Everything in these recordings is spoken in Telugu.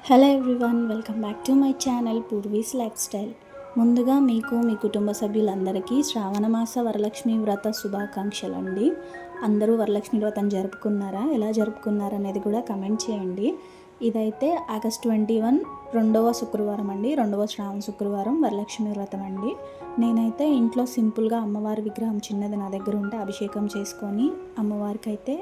Hello everyone, welcome back to my channel Poorvi's lifestyle. ముందుగా మీకు మీ కుటుంబ సభ్యులందరికీ శ్రావణ మాస వరలక్ష్మి వ్రత శుభాకాంక్షలు అండి. అందరూ వరలక్ష్మి వ్రతం జరుపుకున్నారా? ఎలా జరుపుకున్నారా అనేది కూడా కమెంట్ చేయండి. ఇదైతే ఆగస్ట్ 21 రెండవ శుక్రవారం అండి, రెండవ శ్రావణ శుక్రవారం వరలక్ష్మి వ్రతం అండి. నేనైతే ఇంట్లో సింపుల్గా అమ్మవారి విగ్రహం చిన్నది నా దగ్గర ఉంటే అభిషేకం చేసుకొని అమ్మవారికి అయితే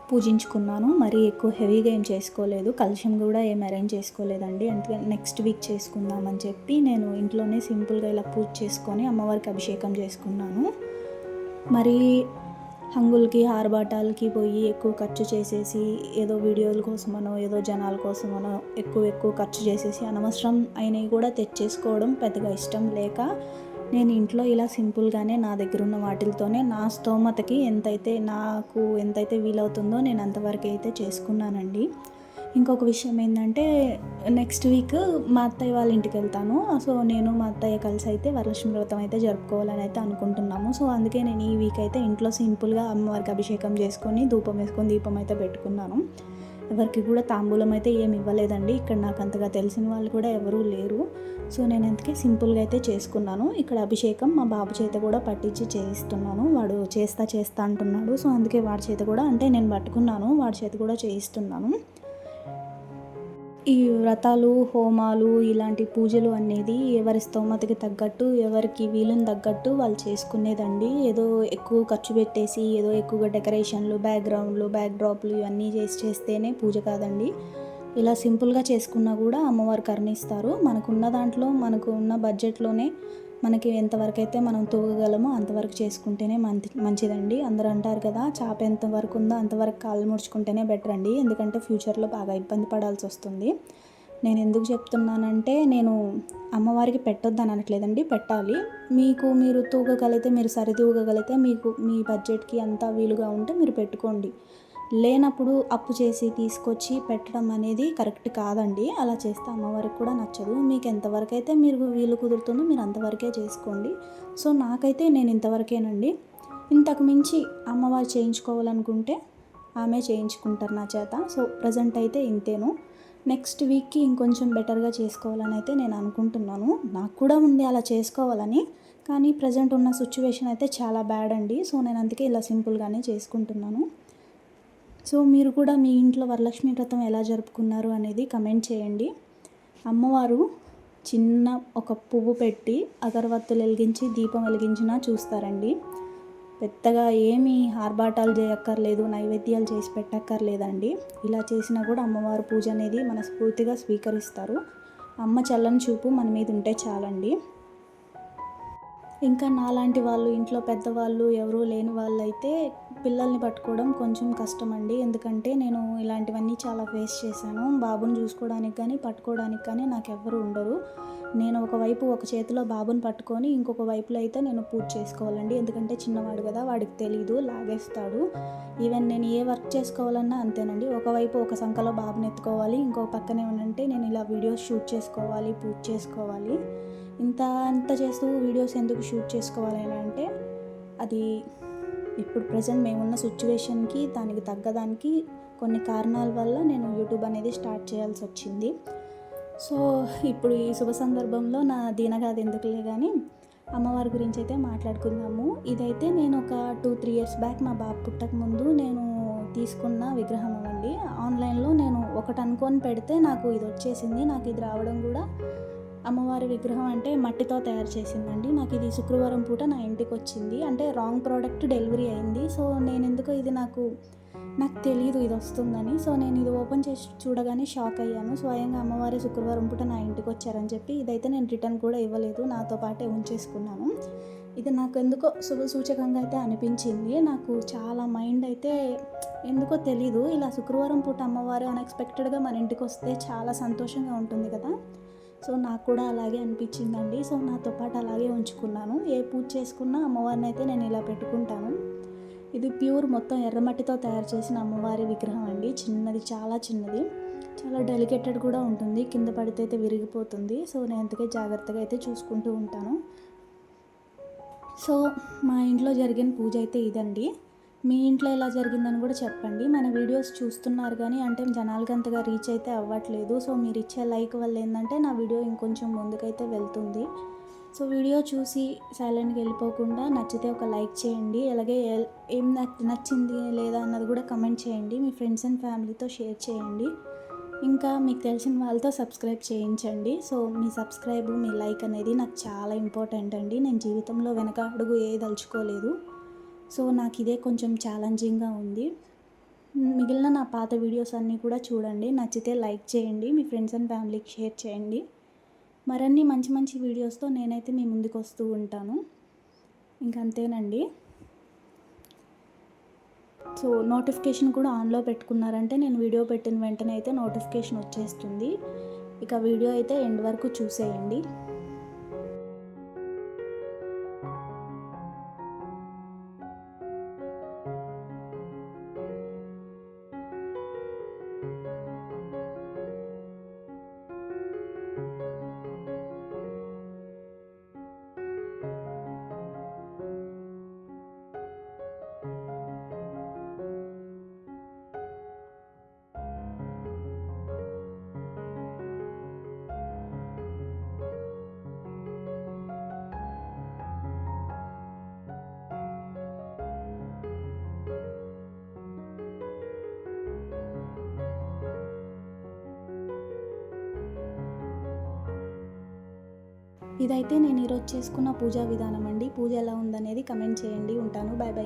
పూజించుకున్నాను. మరీ ఎక్కువ హెవీగా ఏం చేసుకోలేదు, కలశం కూడా ఏం అరేంజ్ చేసుకోలేదండి. అందుకే నెక్స్ట్ వీక్ చేసుకుందామని చెప్పి నేను ఇంట్లోనే సింపుల్గా ఇలా పూజ చేసుకొని అమ్మవారికి అభిషేకం చేసుకున్నాను. మరి హంగులకి ఆర్భాటాలకి పోయి ఎక్కువ ఖర్చు చేసేసి ఏదో వీడియోల కోసమనో ఏదో జనాల కోసమనో ఎక్కువ ఖర్చు చేసేసి అనవసరం అయినవి కూడా తెచ్చేసుకోవడం పెద్దగా ఇష్టం లేక నేను ఇంట్లో ఇలా సింపుల్గానే నా దగ్గర ఉన్న వాటితోనే నా స్తోమతకి నాకు ఎంతైతే వీలవుతుందో నేను అంతవరకు అయితే చేసుకున్నానండి. ఇంకొక విషయం ఏంటంటే నెక్స్ట్ వీక్ మా అత్తయ్య వాళ్ళ ఇంటికి వెళ్తాను. సో నేను మా అత్తయ్య కలిసి అయితే వరలక్ష్మి వ్రతం అయితే జరుపుకోవాలని అయితే అనుకుంటున్నాము. సో అందుకే నేను ఈ వీక్ అయితే ఇంట్లో సింపుల్గా అమ్మవారికి అభిషేకం చేసుకొని ధూపం వేసుకొని దీపం అయితే పెట్టుకున్నాను. ఎవరికి కూడా తాంబూలం అయితే ఏమి ఇవ్వలేదండి. ఇక్కడ నాకు అంతగా తెలిసిన వాళ్ళు కూడా ఎవరూ లేరు. సో నేను అందుకే సింపుల్గా అయితే చేసుకున్నాను. ఇక్కడ అభిషేకం మా బాబు చేత కూడా పట్టించి చేయిస్తున్నాను. వాడు చేస్తా అంటున్నాడు. సో అందుకే వాడి చేత కూడా, అంటే నేను పట్టుకున్నాను, వాడి చేత కూడా చేయిస్తున్నాను. ఈ వ్రతాలు, హోమాలు, ఇలాంటి పూజలు అనేది ఎవరి స్తోమతకి తగ్గట్టు, ఎవరికి వీలుని తగ్గట్టు వాళ్ళు చేసుకునేదండి. ఏదో ఎక్కువ ఖర్చు పెట్టేసి ఏదో ఎక్కువగా డెకరేషన్లు, బ్యాక్గ్రౌండ్లు, బ్యాక్డ్రాప్లు ఇవన్నీ చేస్తేనే పూజ కాదండి. ఇలా సింపుల్గా చేసుకున్నా కూడా అమ్మవారు కరుణిస్తారు. మనకున్న దాంట్లో, మనకు ఉన్న బడ్జెట్లోనే మనకి ఎంతవరకు అయితే మనం తూగగలమో అంతవరకు చేసుకుంటేనే మంచిదండి. అందరూ అంటారు కదా, చాప ఎంతవరకు ఉందో అంతవరకు కాళ్ళు ముడుచుకుంటేనే బెటర్ అండి. ఎందుకంటే ఫ్యూచర్లో బాగా ఇబ్బంది పడాల్సి వస్తుంది. నేను ఎందుకు చెప్తున్నానంటే, నేను అమ్మవారికి పెట్టొద్దని అనట్లేదండి, పెట్టాలి. మీరు తూగగలిగితే, మీరు సరితూగగలిగితే, మీ బడ్జెట్కి అంతా వీలుగా ఉంటే మీరు పెట్టుకోండి. లేనప్పుడు అప్పు చేసి తీసుకొచ్చి పెట్టడం అనేది కరెక్ట్ కాదండి. అలా చేస్తే అమ్మవారికి కూడా నచ్చదు. మీకు ఎంతవరకు అయితే వీలు కుదురుతుందో మీరు అంతవరకే చేసుకోండి. సో నాకైతే నేను ఇంతవరకేనండి. ఇంతకు మించి అమ్మవారు చేయించుకోవాలనుకుంటే ఆమె చేయించుకుంటారు నా చేత. సో ప్రజెంట్ అయితే ఇంతేను. నెక్స్ట్ వీక్కి ఇంకొంచెం బెటర్గా చేసుకోవాలని అయితే నేను అనుకుంటున్నాను. నాకు కూడా ఉంది అలా చేసుకోవాలని, కానీ ప్రజెంట్ ఉన్న సిచ్యువేషన్ అయితే చాలా బ్యాడ్ అండి. సో నేను అందుకే ఇలా సింపుల్గానే చేసుకుంటున్నాను. సో మీరు కూడా మీ ఇంట్లో వరలక్ష్మి వ్రతం ఎలా జరుపుకున్నారు అనేది కమెంట్ చేయండి. అమ్మవారు చిన్న ఒక పువ్వు పెట్టి అగరవత్తులు వెలిగించి దీపం వెలిగించినా చూస్తారండి. పెద్దగా ఏమీ ఆర్భాటాలు చేయక్కర్లేదు, నైవేద్యాలు చేసి పెట్టక్కర్లేదండి. ఇలా చేసినా కూడా అమ్మవారు పూజ అనేది మనస్ఫూర్తిగా స్వీకరిస్తారు. అమ్మ చల్లని చూపు మన మీద ఉంటే చాలండి. ఇంకా నాలాంటి వాళ్ళు, ఇంట్లో పెద్దవాళ్ళు ఎవరూ లేని వాళ్ళైతే పిల్లల్ని పట్టుకోవడం కొంచెం కష్టం అండి. ఎందుకంటే నేను ఇలాంటివన్నీ చాలా ఫేస్ చేశాను. బాబుని చూసుకోవడానికి కానీ పట్టుకోవడానికి కానీ నాకు ఎవ్వరు ఉండరు. నేను ఒక చేతిలో బాబుని పట్టుకొని ఇంకొక వైపులో అయితే నేను పూజ చేసుకోవాలండి. ఎందుకంటే చిన్నవాడు కదా, వాడికి తెలీదు, లాగేస్తాడు. ఈవెన్ నేను ఏ వర్క్ చేసుకోవాలన్నా అంతేనండి. ఒకవైపు ఒక సంఖలో బాబుని ఎత్తుకోవాలి, ఇంకో పక్కన ఏమనంటే నేను ఇలా వీడియోస్ షూట్ చేసుకోవాలి, పూజ చేసుకోవాలి. ఇంత చేస్తూ వీడియోస్ ఎందుకు షూట్ చేసుకోవాలి అని అంటే, అది ఇప్పుడు ప్రజెంట్ మేమున్న సిచ్యువేషన్కి దానికి తగ్గదానికి కొన్ని కారణాల వల్ల నేను యూట్యూబ్ అనేది స్టార్ట్ చేయాల్సి వచ్చింది. సో ఇప్పుడు ఈ శుభ సందర్భంలో నా దీనగాది ఎందుకులే కానీ అమ్మవారి గురించి అయితే మాట్లాడుకుందాము. ఇదైతే నేను ఒక 2-3 years బ్యాక్ మా బాబు పుట్టక ముందు నేను తీసుకున్న విగ్రహం అండి. ఆన్లైన్లో నేను ఒకటి అనుకొని పెడితే నాకు ఇది వచ్చేసింది. నాకు ఇది రావడం కూడా అమ్మవారి విగ్రహం అంటే మట్టితో తయారు చేసిందండి. నాకు ఇది శుక్రవారం పూట నా ఇంటికి వచ్చింది. అంటే రాంగ్ ప్రోడక్ట్ డెలివరీ అయింది. సో నేను ఎందుకో ఇది నాకు తెలియదు ఇది వస్తుందని. సో నేను ఇది ఓపెన్ చేసి చూడగానే షాక్ అయ్యాను. స్వయంగా అమ్మవారి శుక్రవారం పూట నా ఇంటికి వచ్చారని చెప్పి ఇదైతే నేను రిటర్న్ కూడా ఇవ్వలేదు, నాతో పాటే ఉంచేసుకున్నాను. ఇది నాకు ఎందుకో శుభ సూచకంగా అయితే అనిపించింది. నాకు చాలా మైండ్ అయితే ఎందుకో తెలీదు, ఇలా శుక్రవారం పూట అమ్మవారు అన్ఎక్స్పెక్టెడ్గా మన ఇంటికి వస్తే చాలా సంతోషంగా ఉంటుంది కదా. సో నాకు కూడా అలాగే అనిపించిందండి. సో నాతో పాటు అలాగే ఉంచుకున్నాను. ఏ పూజ చేసుకున్నా అమ్మవారిని అయితే నేను ఇలా పెట్టుకుంటాను. ఇది ప్యూర్ మొత్తం ఎర్రమట్టితో తయారు చేసిన అమ్మవారి విగ్రహం అండి. చిన్నది, చాలా చిన్నది, చాలా డెలికేటెడ్ కూడా ఉంటుంది. కింద పడితే అయితే విరిగిపోతుంది. సో నేను అందుకే జాగ్రత్తగా అయితే చూసుకుంటూ ఉంటాను. సో మా ఇంట్లో జరిగిన పూజ అయితే ఇదండి. మీ ఇంట్లో ఎలా జరిగిందని కూడా చెప్పండి. మన వీడియోస్ చూస్తున్నారు గానీ, అంటే జనాలకి అంతగా రీచ్ అయితే అవ్వట్లేదు. సో, మీరిచ్చే లైక్ వల్ల ఏందంటే, నా వీడియో ఇంకొంచెం ముందుకైతే వెళ్తుంది. సో, వీడియో చూసి సైలెంట్‌గా వెళ్ళిపోకుండా నచ్చితే ఒక లైక్ చేయండి. అలాగే ఏం నచ్చింది లేదా అన్నది కూడా కమెంట్ చేయండి. మీ ఫ్రెండ్స్ అండ్ ఫ్యామిలీతో షేర్ చేయండి. ఇంకా మీకు తెలిసిన వాళ్ళతో సబ్స్క్రైబ్ చేయించండి. సో, మీ సబ్స్క్రైబ్, మీ లైక్ అనేది నాకు చాలా ఇంపార్టెంట్ అండి. నేను జీవితంలో వెనక అడుగు ఏయదలుచుకోలేదు. సో, నాకిదే కొంచెం ఛాలెంజింగ్‌గా ఉంది. మిగిలిన నా పాత వీడియోస్ అన్నీ కూడా చూడండి. నచ్చితే లైక్ చేయండి. మీ ఫ్రెండ్స్ అండ్ ఫ్యామిలీకి షేర్ చేయండి. మరిన్ని మంచి మంచి వీడియోస్‌తో నేనైతే మీ ముందుకొస్తూ ఉంటాను. ఇంకంతేనండి. సో, నోటిఫికేషన్ కూడా ఆన్‌లో పెట్టుకున్నారంటే నేను వీడియో పెట్టిన వెంటనే అయితే నోటిఫికేషన్ వచ్చేస్తుంది. ఇక వీడియో అయితే ఎండ్ వరకు చూసేయండి. ఇదైతే నేను ఈరోజు చేసుకున్న పూజా విధానం అండి. పూజ ఎలా ఉందనేది కమెంట్ చేయండి. ఉంటాను. Bye bye.